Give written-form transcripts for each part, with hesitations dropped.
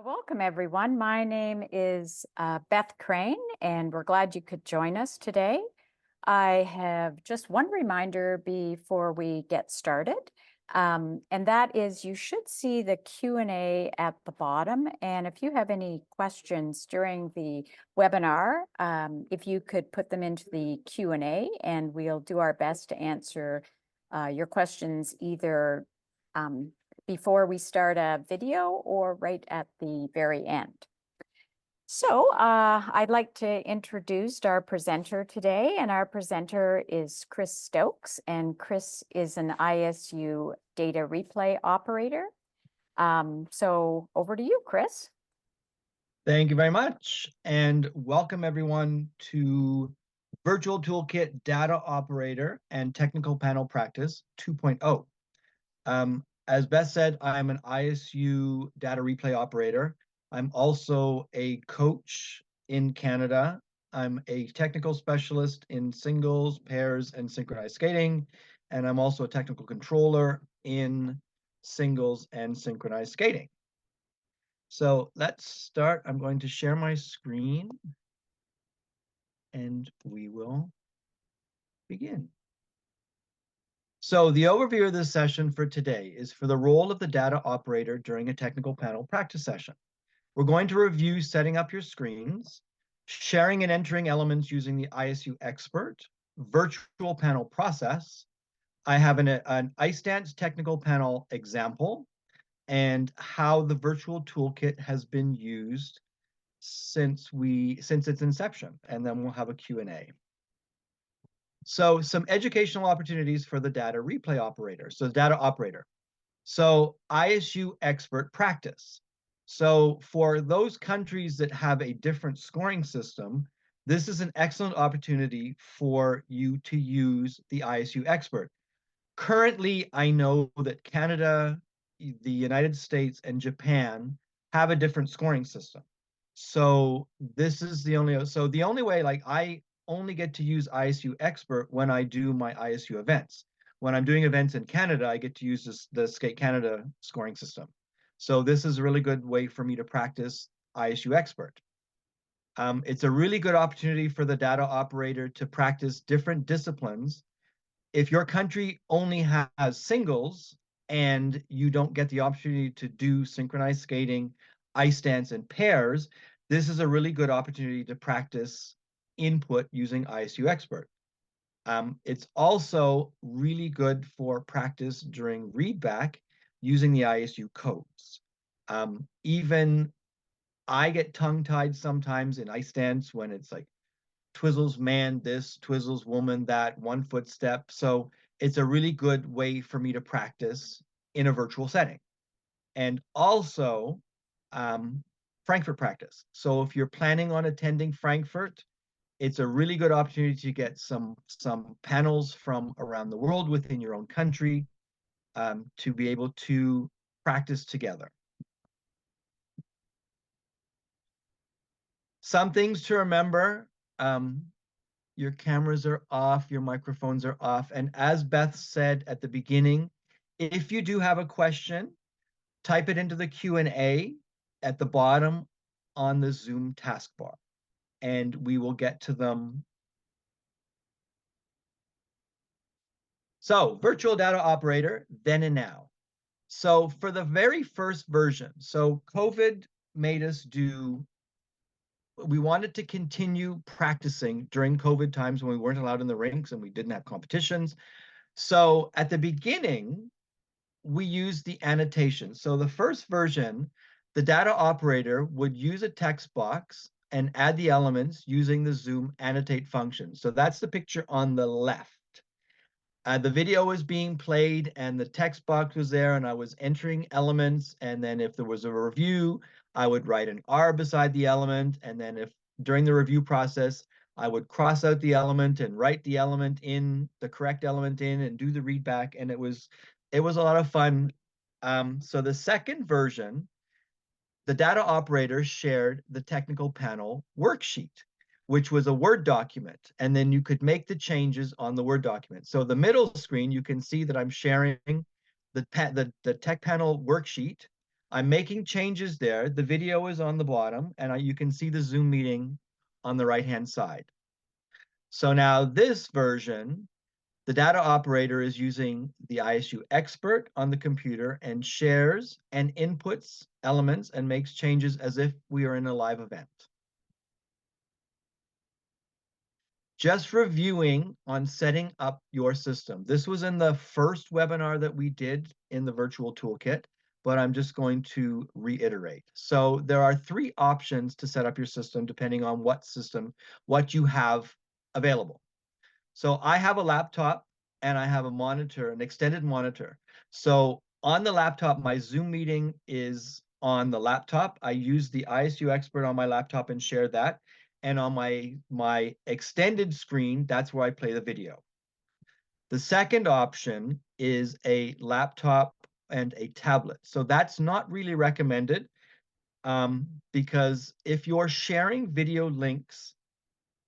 Well, welcome everyone. My name is Beth Crane, and we're glad you could join us today. I have just one reminder before we get started, and that is you should see the Q&A at the bottom. And if you have any questions during the webinar, if you could put them into the Q&A, and we'll do our best to answer your questions either before we start a video or right at the very end. So I'd like to introduce our presenter today, and our presenter is Chris Stokes, and Chris is an ISU data replay operator. So over to you, Chris. Thank you very much, and welcome everyone to Virtual Toolkit Data Operator and Technical Panel Practice 2.0. As Beth said, I'm an ISU data replay operator. I'm also a coach in Canada. I'm a technical specialist in singles, pairs, and synchronized skating. And I'm also a technical controller in singles and synchronized skating. So let's start. I'm going to share my screen and we will begin. So the overview of this session for today is for the role of the data operator during a technical panel practice session. We're going to review setting up your screens, sharing and entering elements using the ISU expert, virtual panel process. I have an ice dance technical panel example and how the virtual toolkit has been used since its inception, and then we'll have a Q&A. So some educational opportunities for the data replay operator. So data operator. So ISU expert practice. So for those countries that have a different scoring system, this is an excellent opportunity for you to use the ISU expert. Currently, I know that Canada, the United States, and Japan have a different scoring system. So this is the only way, like I only get to use ISU expert when I do my ISU events. When I'm doing events in Canada, I get to use the Skate Canada scoring system. So this is a really good way for me to practice ISU expert. It's a really good opportunity for the data operator to practice different disciplines. If your country only has singles and you don't get the opportunity to do synchronized skating, ice dance, and pairs, this is a really good opportunity to practice input using ISU expert. It's also really good for practice during readback using the ISU codes. Even I get tongue-tied sometimes in ice dance when it's like Twizzles man this, Twizzles woman that, 1 foot step. So it's a really good way for me to practice in a virtual setting. And also Frankfurt practice. So if you're planning on attending Frankfurt, it's a really good opportunity to get some panels from around the world within your own country to be able to practice together. Some things to remember, your cameras are off, your microphones are off. And as Beth said at the beginning, if you do have a question, type it into the Q&A at the bottom on the Zoom taskbar, and we will get to them. So virtual data operator, then and now. So for the very first version, so COVID made us we wanted to continue practicing during COVID times when we weren't allowed in the rinks and we didn't have competitions. So at the beginning, we used the annotation. So the first version, the data operator would use a text box and add the elements using the Zoom annotate function. So that's the picture on the left. The video was being played and the text box was there and I was entering elements. And then if there was a review, I would write an R beside the element. And then if during the review process, I would cross out the element and write the element in, the correct element in, and do the read back. And it was a lot of fun. So the second version, the data operator shared the technical panel worksheet, which was a Word document, and then you could make the changes on the Word document. So the middle screen, you can see that I'm sharing the tech panel worksheet. I'm making changes there. The video is on the bottom, and you can see the Zoom meeting on the right-hand side. So now this version, the data operator is using the ISU expert on the computer and shares and inputs elements and makes changes as if we are in a live event. Just reviewing on setting up your system. This was in the first webinar that we did in the virtual toolkit, but I'm just going to reiterate. So there are 3 options to set up your system depending on what you have available. So I have a laptop and I have a monitor, an extended monitor. So on the laptop, my Zoom meeting is on the laptop. I use the ISU expert on my laptop and share that. And on my extended screen, that's where I play the video. The second option is a laptop and a tablet. So that's not really recommended because if you're sharing video links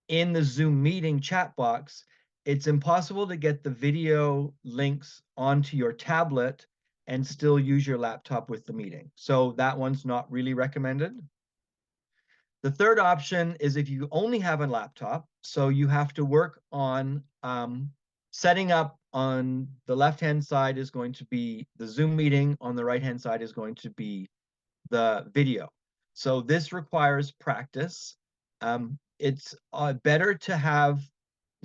in the Zoom meeting chat box, it's impossible to get the video links onto your tablet and still use your laptop with the meeting. So that one's not really recommended. The third option is if you only have a laptop, so you have to work on setting up. On the left-hand side is going to be the Zoom meeting, on the right-hand side is going to be the video. So this requires practice. It's better to have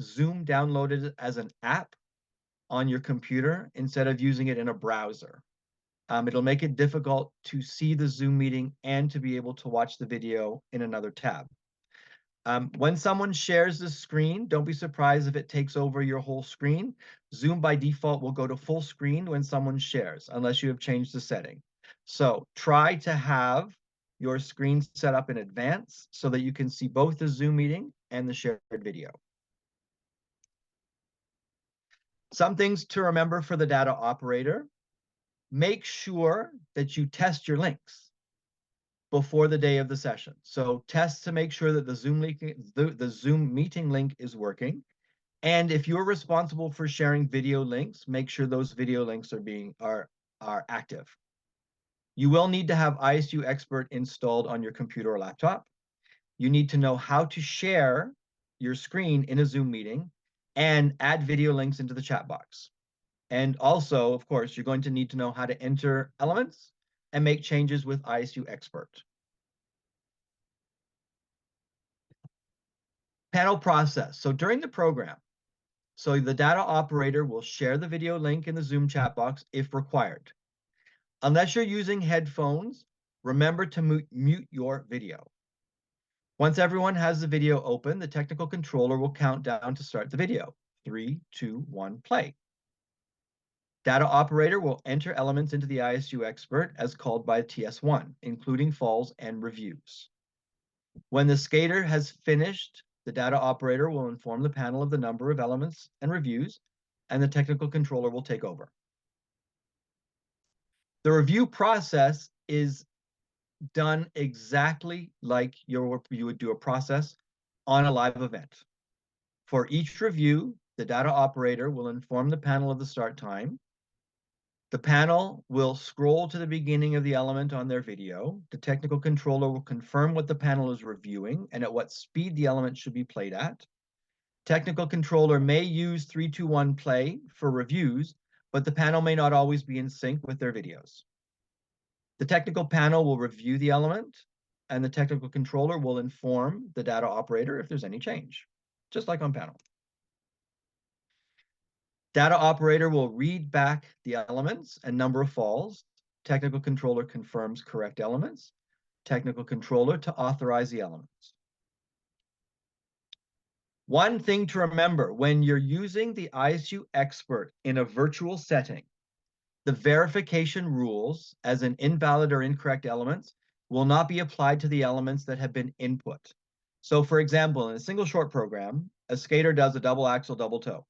Zoom downloaded as an app on your computer instead of using it in a browser. It'll make it difficult to see the Zoom meeting and to be able to watch the video in another tab. When someone shares the screen, don't be surprised if it takes over your whole screen. Zoom by default will go to full screen when someone shares, unless you have changed the setting. So try to have your screen set up in advance so that you can see both the Zoom meeting and the shared video. Some things to remember for the data operator. Make sure that you test your links before the day of the session. So test to make sure that the Zoom meeting link is working. And if you're responsible for sharing video links, make sure those video links are active. You will need to have ISU Expert installed on your computer or laptop. You need to know how to share your screen in a Zoom meeting and add video links into the chat box. And also, of course, you're going to need to know how to enter elements and make changes with ISU Expert. Panel process. So during the program, so the data operator will share the video link in the Zoom chat box if required. Unless you're using headphones, remember to mute your video. Once everyone has the video open, the technical controller will count down to start the video. 3, 2, 1, play. Data operator will enter elements into the ISU expert as called by TS1, including falls and reviews. When the skater has finished, the data operator will inform the panel of the number of elements and reviews, and the technical controller will take over. The review process is done exactly like you would do a process on a live event. For each review, the data operator will inform the panel of the start time. The panel will scroll to the beginning of the element on their video. The technical controller will confirm what the panel is reviewing and at what speed the element should be played at. Technical controller may use 3, 2, 1 play for reviews, but the panel may not always be in sync with their videos. The technical panel will review the element, and the technical controller will inform the data operator if there's any change, just like on panel. Data operator will read back the elements and number of falls. Technical controller confirms correct elements. Technical controller to authorize the elements. One thing to remember, when you're using the ISU expert in a virtual setting, the verification rules, as in invalid or incorrect elements, will not be applied to the elements that have been input. So for example, in a single short program, a skater does a double axel, double toe.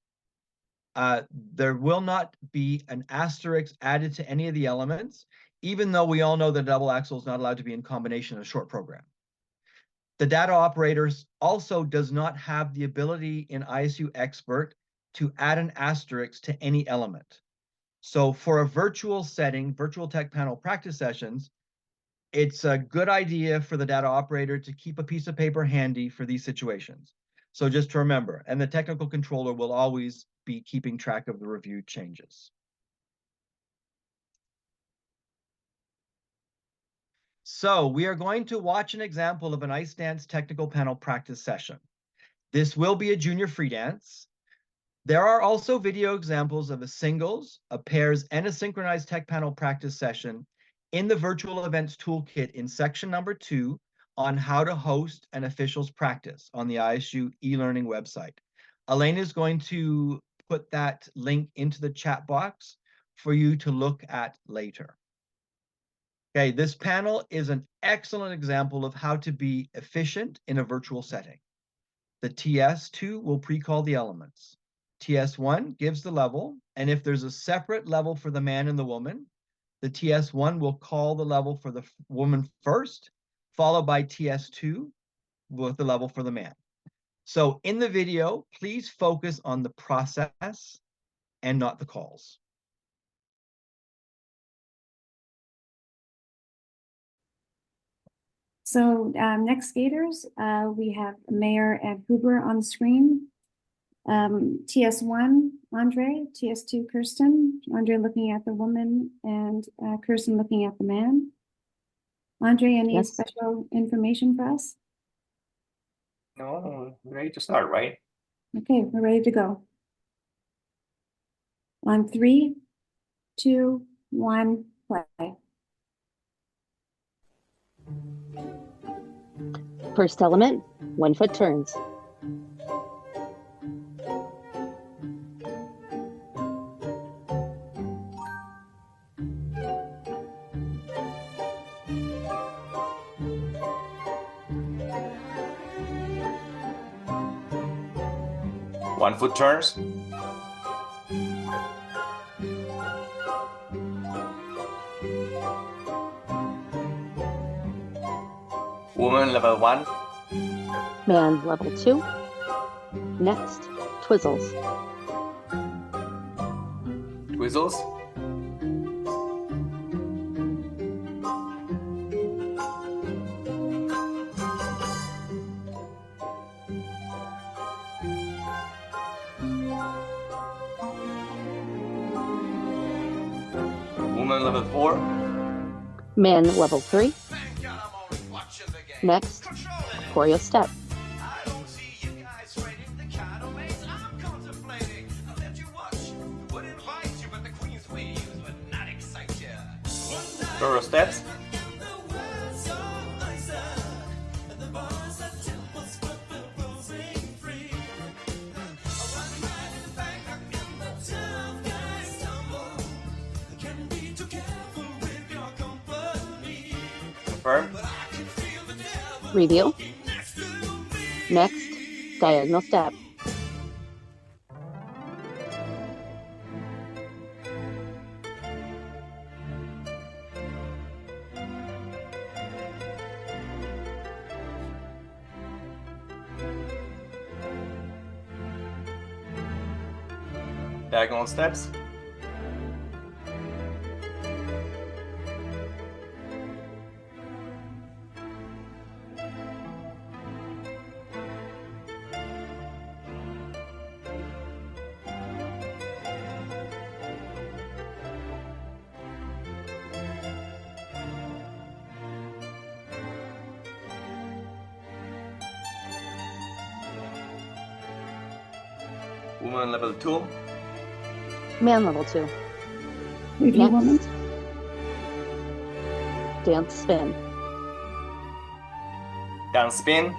There will not be an asterisk added to any of the elements, even though we all know that double axle is not allowed to be in combination in a short program. The data operator also does not have the ability in ISU Expert to add an asterisk to any element. So for a virtual setting, virtual tech panel practice sessions, it's a good idea for the data operator to keep a piece of paper handy for these situations. So just to remember, and the technical controller will always be keeping track of the reviewed changes. So we are going to watch an example of an ice dance technical panel practice session. This will be a junior free dance. There are also video examples of a singles, a pairs, and a synchronized tech panel practice session in the Virtual Events Toolkit in section number 2 on how to host an officials practice on the ISU e-learning website. Elaine is going to put that link into the chat box for you to look at later. Okay, this panel is an excellent example of how to be efficient in a virtual setting. The TS2 will pre-call the elements. TS1 gives the level, and if there's a separate level for the man and the woman, the TS1 will call the level for the woman first, followed by TS2 with the level for the man. So in the video, please focus on the process and not the calls. So next skaters, we have Mayor and Huber on the screen. TS1, Andre, TS2, Kirsten. Andre looking at the woman and Kirsten looking at the man. Andre, any Yes. special information for us? No, ready to start, right? Okay, we're ready to go. On 3, 2, 1, play. First element, 1 foot turns. One foot turns. Woman level 1. Man level 2. Next, twizzles. Twizzles. Woman level 4. Man level 3. Next, choreo step. Choreo steps. Confirm. Review. Next, diagonal step. Diagonal steps. Woman level 2. Man level 2. Review woman. Next, dance spin. Down spin.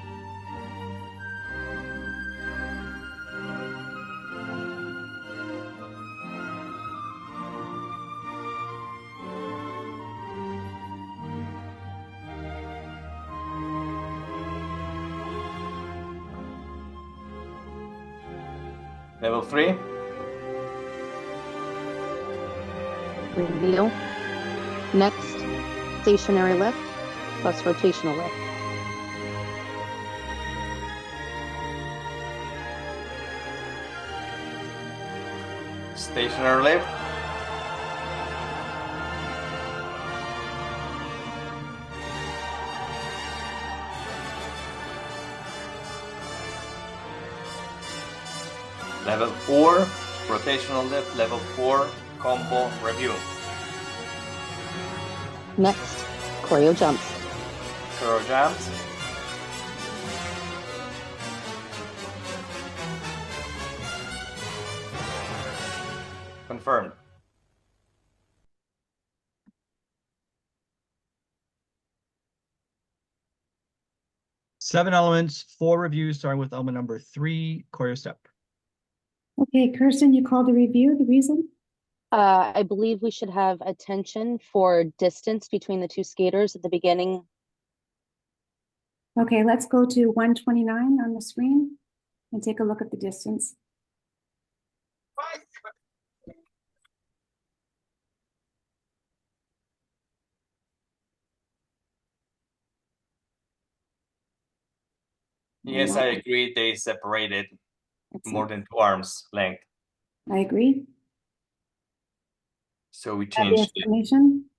Level 3. Review. Next, stationary lift plus rotational lift. Stationary lift. Level 4, rotational lift. Level 4, combo review. Next, choreo jumps. Choreo jumps. Confirmed. Seven elements, 4 reviews, starting with element number 3, choreo step. Okay, Kirsten, you called a review, the reason? I believe we should have attention for distance between the two skaters at the beginning. Okay, let's go to 129 on the screen and take a look at the distance. Yes, I agree. They separated more Excellent. than 2 arms length. I agree. So we Have the changed it. explanation?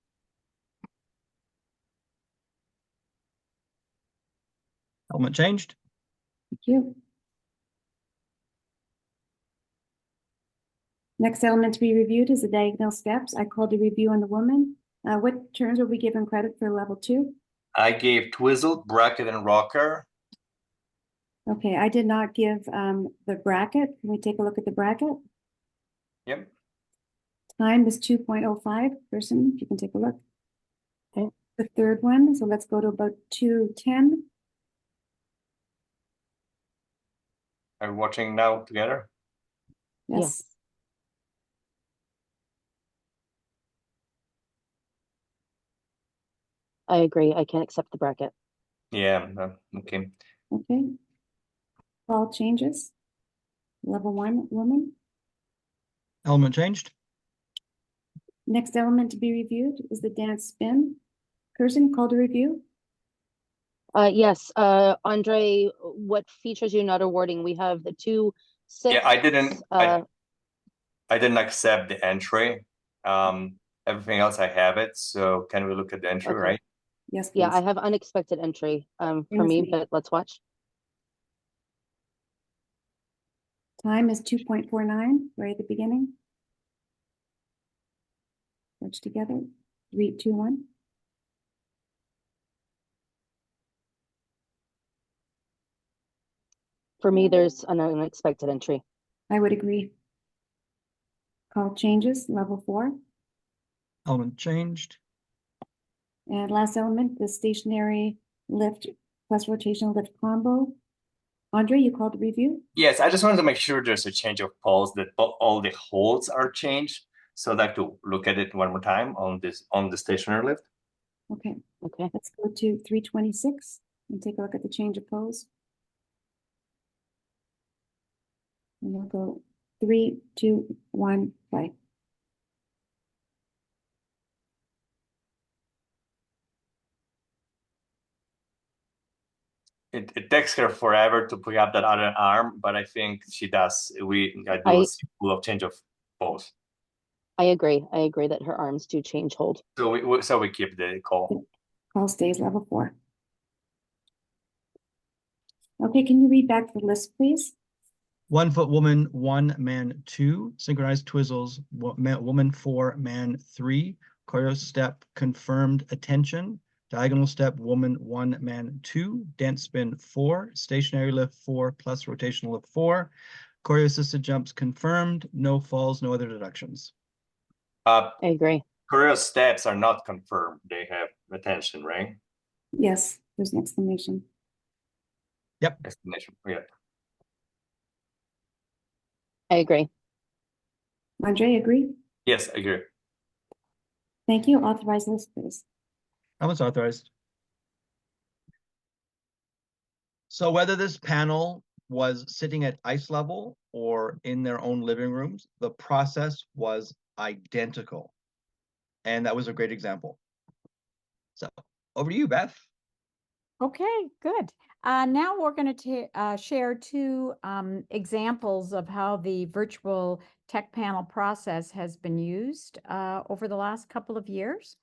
Element changed. Thank you. Next element to be reviewed is the diagonal steps. I called a review on the woman. What terms will we given credit for level 2? I gave twizzle, bracket, and rocker. Okay, I did not give the bracket. Can we take a look at the bracket? Yep. Time is 2.05. Person, if you can take a look. Okay. The third one, so let's go to about 2:10. Are we watching now together? Yes. I agree. I can't accept the bracket. Yeah. Okay. Okay. All changes. Level 1, woman. Element changed. Next element to be reviewed is the dance spin. Kirsten, called a review. Yes, Andre, what features you're not awarding? We have the 2, 6. Yeah, I didn't accept the entry. Everything else I have it. So can we look at the entry, Okay. right? Yes, please. Yeah, I have unexpected entry for with me, me. but let's watch. Time is 2.49, right at the beginning. Watch together. 3, 2, 1. For me, there's an unexpected entry. I would agree. Call changes, level 4. Element changed. And last element, the stationary lift plus rotational lift combo. Andre, you called the review? Yes, I just wanted to make sure there's a change of poles, that all the holds are changed. So I'd like to look at it one more time on the stationary lift. Okay, Okay. let's go to 326 and take a look at the change of pose. And we'll go 3, 2, 1, play. It takes her forever to pick up that other arm, but I think she does. I do a simple of change of pose. I agree. I agree that her arms do change hold. So we keep the call. Call stays level 4. Okay, can you read back the list, please? 1 foot woman, 1 man 2, synchronized twizzles, woman 4, man 3, choreo step, confirmed attention, diagonal step, woman 1, man 2, dance spin 4, stationary lift 4 plus rotational lift 4, choreo assisted jumps confirmed, no falls, no other deductions. I agree. Choreo steps are not confirmed. They have attention, right? Yes, there's an exclamation. Yep. Explanation. Yeah. I agree. Andre, agree? Yes, I agree. Thank you. Authorize list, please. Elements authorized. So whether this panel was sitting at ice level or in their own living rooms, the process was identical. And that was a great example. So over to you, Beth. Okay, good. Now we're going to share 2 examples of how the virtual tech panel process has been used over the last couple of years.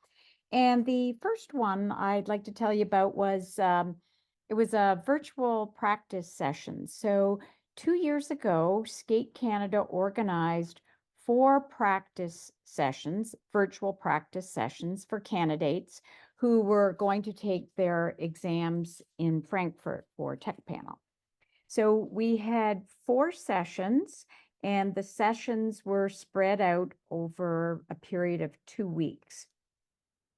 And the first one I'd like to tell you about was, it was a virtual practice session. So 2 years ago, Skate Canada organized 4 practice sessions, virtual practice sessions for candidates who were going to take their exams in Frankfurt for Tech Panel. So we had 4 sessions, and the sessions were spread out over a period of 2 weeks.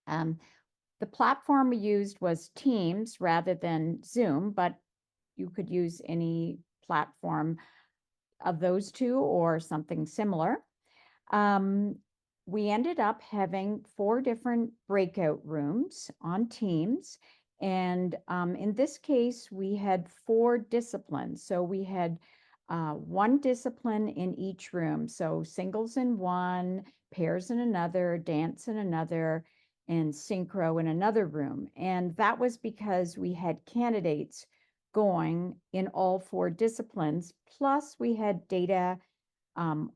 The platform we used was Teams rather than Zoom, but you could use any platform of those two or something similar. We ended up having 4 different breakout rooms on Teams. And in this case, we had 4 disciplines. So we had 1 discipline in each room. So singles in one, pairs in another, dance in another, and synchro in another room. And that was because we had candidates going in all 4 disciplines, plus we had data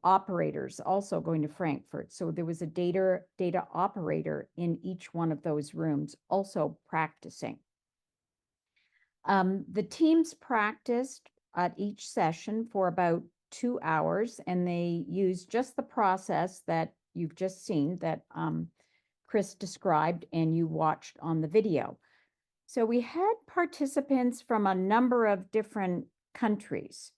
operators also going to Frankfurt. So there was a data operator in each one of those rooms also practicing. The teams practiced at each session for about 2 hours, and they used just the process that you've just seen that Chris described and you watched on the video. So we had participants from a number of different countries.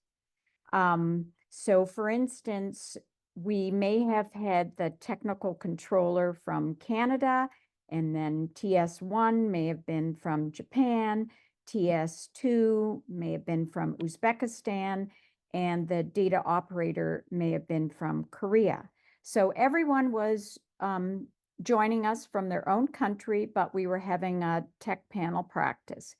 So for instance, we may have had the technical controller from Canada, and then TS1 may have been from Japan, TS2 may have been from Uzbekistan, and the data operator may have been from Korea. So everyone was joining us from their own country, but we were having a tech panel practice.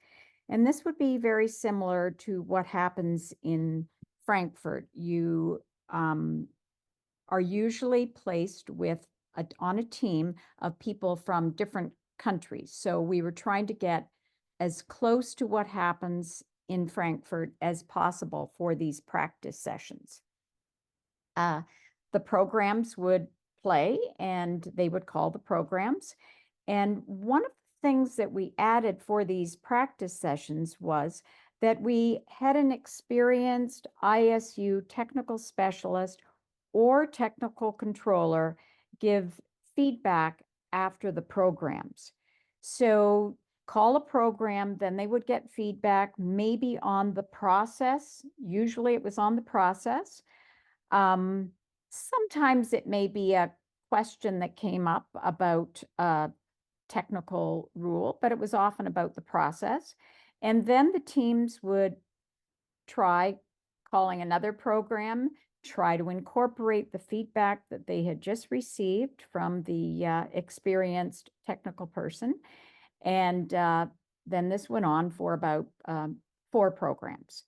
And this would be very similar to what happens in Frankfurt. You are usually placed with on a team of people from different countries. So we were trying to get as close to what happens in Frankfurt as possible for these practice sessions. The programs would play and they would call the programs. And one of the things that we added for these practice sessions was that we had an experienced ISU technical specialist or technical controller give feedback after the programs. So call a program, then they would get feedback maybe on the process. Usually it was on the process. Sometimes it may be a question that came up about a technical rule, but it was often about the process. And then the teams would try calling another program, try to incorporate the feedback that they had just received from the experienced technical person. And then this went on for about 4 programs.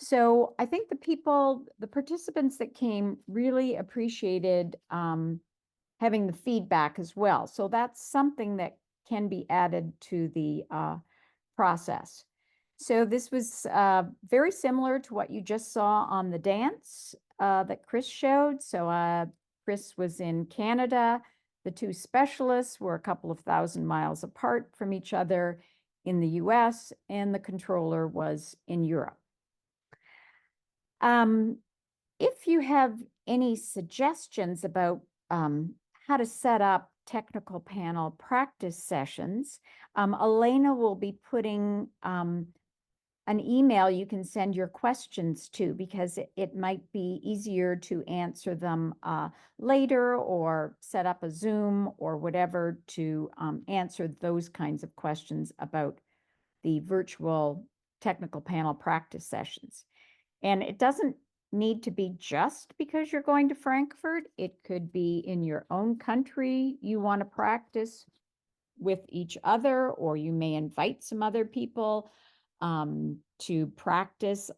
So I think the participants that came really appreciated having the feedback as well. So that's something that can be added to the process. So this was very similar to what you just saw on the dance that Chris showed. So Chris was in Canada. The 2 specialists were a couple of thousand miles apart from each other in the US, and the controller was in Europe. If you have any suggestions about how to set up technical panel practice sessions, Elena will be putting an email you can send your questions to, because it might be easier to answer them later or set up a Zoom or whatever to answer those kinds of questions about the virtual technical panel practice sessions. And it doesn't need to be just because you're going to Frankfurt. It could be in your own country you want to practice with each other, or you may invite some other people to practice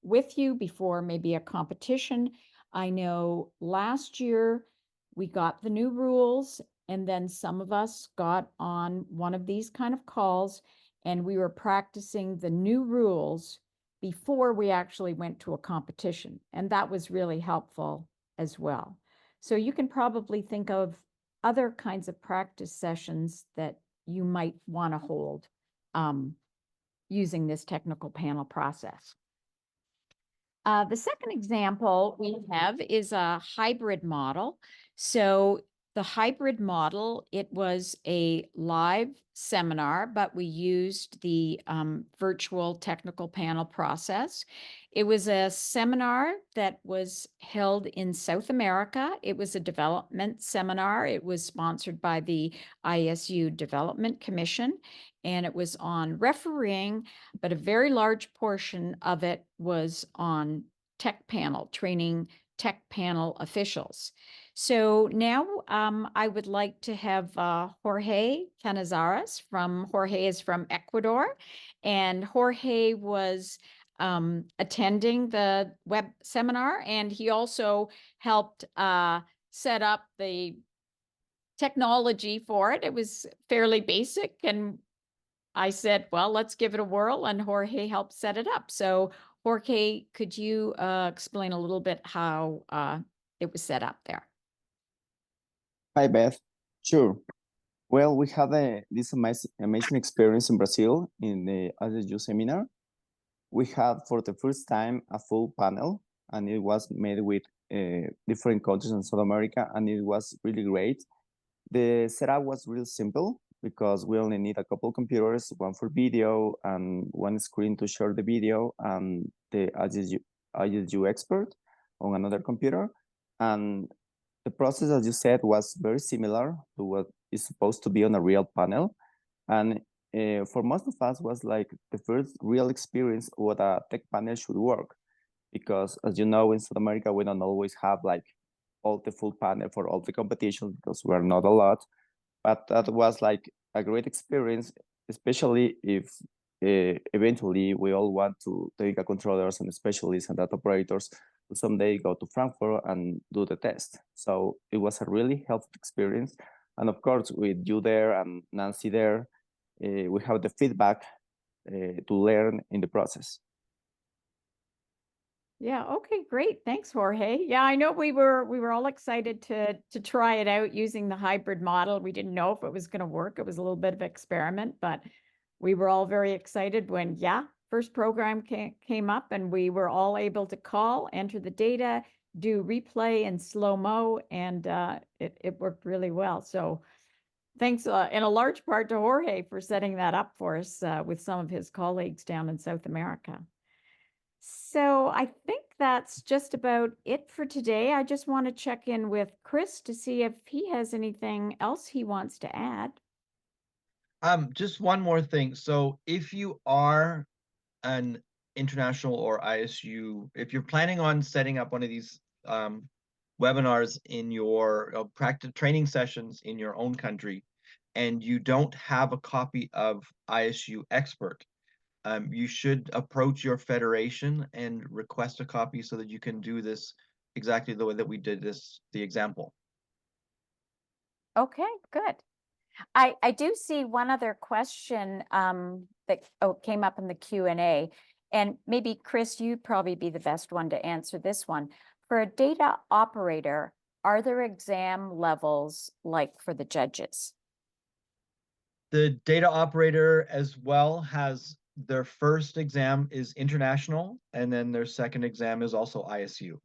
with you before maybe a competition. I know last year we got the new rules, and then some of us got on one of these kind of calls, and we were practicing the new rules before we actually went to a competition. And that was really helpful as well. So you can probably think of other kinds of practice sessions that you might want to hold using this technical panel process. The second example we have is a hybrid model. So the hybrid model, it was a live seminar, but we used the virtual technical panel process. It was a seminar that was held in South America. It was a development seminar. It was sponsored by the ISU Development Commission, and it was on refereeing, but a very large portion of it was on tech panel, training tech panel officials. So now I would like to have Jorge Canizares Jorge is from Ecuador, and Jorge was attending the web seminar, and he also helped set up the technology for it. It was fairly basic, and I said, well, let's give it a whirl, and Jorge helped set it up. So Jorge, could you explain a little bit how it was set up there? Hi, Beth. Sure. Well, we had this amazing experience in Brazil in the ISU seminar. We had for the first time a full panel, and it was made with different countries in South America, and it was really great. The setup was real simple because we only need a couple computers, one for video and one screen to share the video, and the ISU expert on another computer. And the process, as you said, was very similar to what is supposed to be on a real panel. And for most of us was like the first real experience of what a tech panel should work. Because as you know, in South America, we don't always have like all the full panel for all the competitions because we're not a lot. But that was like a great experience, especially if eventually we all want to take a controllers and specialists and data operators to someday go to Frankfurt and do the test. So it was a really helpful experience. And of course, with you there and Nancy there, we have the feedback to learn in the process. Yeah, okay, great. Thanks, Jorge. Yeah, I know we were all excited to try it out using the hybrid model. We didn't know if it was going to work. It was a little bit of an experiment, but we were all very excited when, first program came up, and we were all able to call, enter the data, do replay and slow-mo, and it worked really well. So thanks in a large part to Jorge for setting that up for us with some of his colleagues down in South America. So I think that's just about it for today. I just want to check in with Chris to see if he has anything else he wants to add. Just one more thing. So if you are an international or ISU, if you're planning on setting up one of these webinars in your practice training sessions in your own country, and you don't have a copy of ISU Expert, you should approach your federation and request a copy so that you can do this exactly the way that we did the example. Okay, good. I do see one other question that came up in the Q&A, and maybe Chris, you'd probably be the best one to answer this one. For a data operator, are there exam levels like for the judges? The data operator as well has their first exam is international, and then their second exam is also ISU.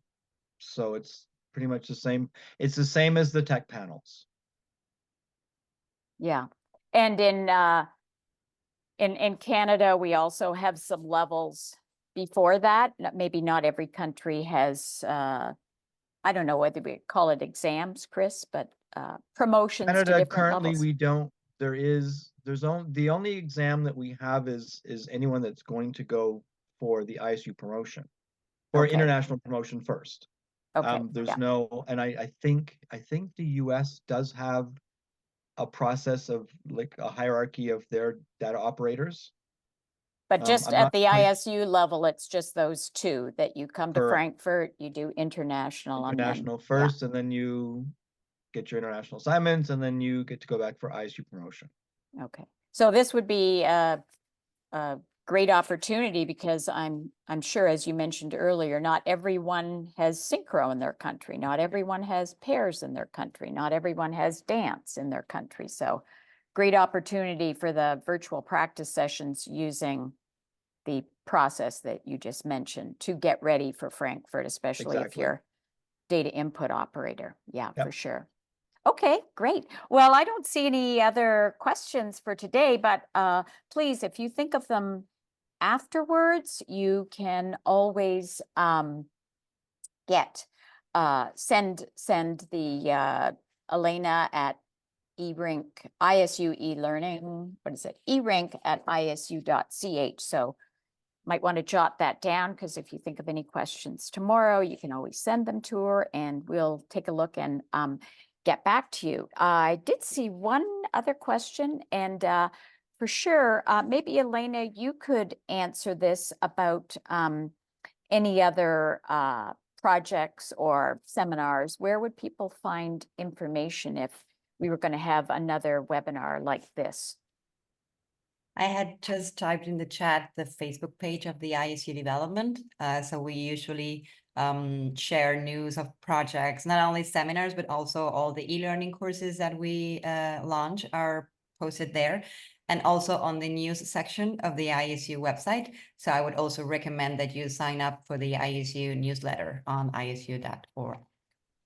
So it's pretty much the same. It's the same as the tech panels. Yeah. And in Canada, we also have some levels before that. Maybe not every country has, I don't know whether we call it exams, Chris, but promotions to Canada, different currently levels. we don't, the only exam that we have is anyone that's going to go for the ISU promotion or Okay. international promotion first. Okay. There's yeah. no, and I think the US does have a process of like a hierarchy of their data operators. But just I'm at not the quite ISU level, it's just those two that you come to Correct. Frankfurt, you do international, international and then, first, and then you get your international assignments, and then you get to go back for ISU promotion. Okay. So this would be a great opportunity because I'm sure, as you mentioned earlier, not everyone has synchro in their country. Not everyone has pairs in their country. Not everyone has dance in their country. So great opportunity for the virtual practice sessions using the process that you just mentioned to get ready for Frankfurt, especially if Exactly. you're data input operator. Yeah, Yep. for sure. Okay, great. Well, I don't see any other questions for today, but please, if you think of them afterwards, you can always send the Elena at ISU e-learning, what is it? eRink@isu.ch. So might want to jot that down, because if you think of any questions tomorrow, you can always send them to her and we'll take a look and get back to you. I did see one other question, and for sure, maybe Elena, you could answer this about any other projects or seminars. Where would people find information if we were going to have another webinar like this? I had just typed in the chat the Facebook page of the ISU development. So we usually share news of projects, not only seminars, but also all the e-learning courses that we launch are posted there, and also on the news section of the ISU website. So I would also recommend that you sign up for the ISU newsletter on isu.org.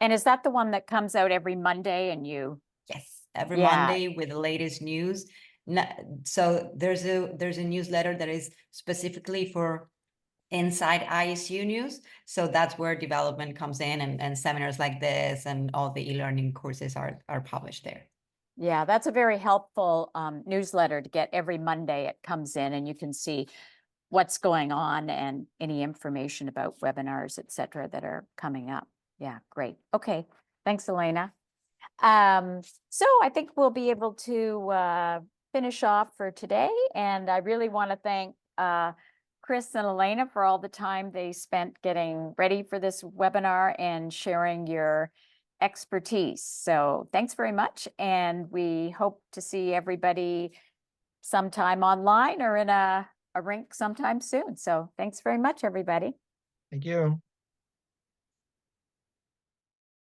And is that the one that comes out every Monday and you? Yes, every Yeah. Monday with the latest news. So there's a newsletter that is specifically for inside ISU news. So that's where development comes in, and seminars like this and all the e-learning courses are published there. Yeah, that's a very helpful newsletter to get every Monday. It comes in and you can see what's going on and any information about webinars, et cetera, that are coming up. Yeah, great. Okay, thanks, Elena. So I think we'll be able to finish off for today. And I really want to thank Chris and Elena for all the time they spent getting ready for this webinar and sharing your expertise. So thanks very much. And we hope to see everybody sometime online or in a rink sometime soon. So thanks very much, everybody. Thank you.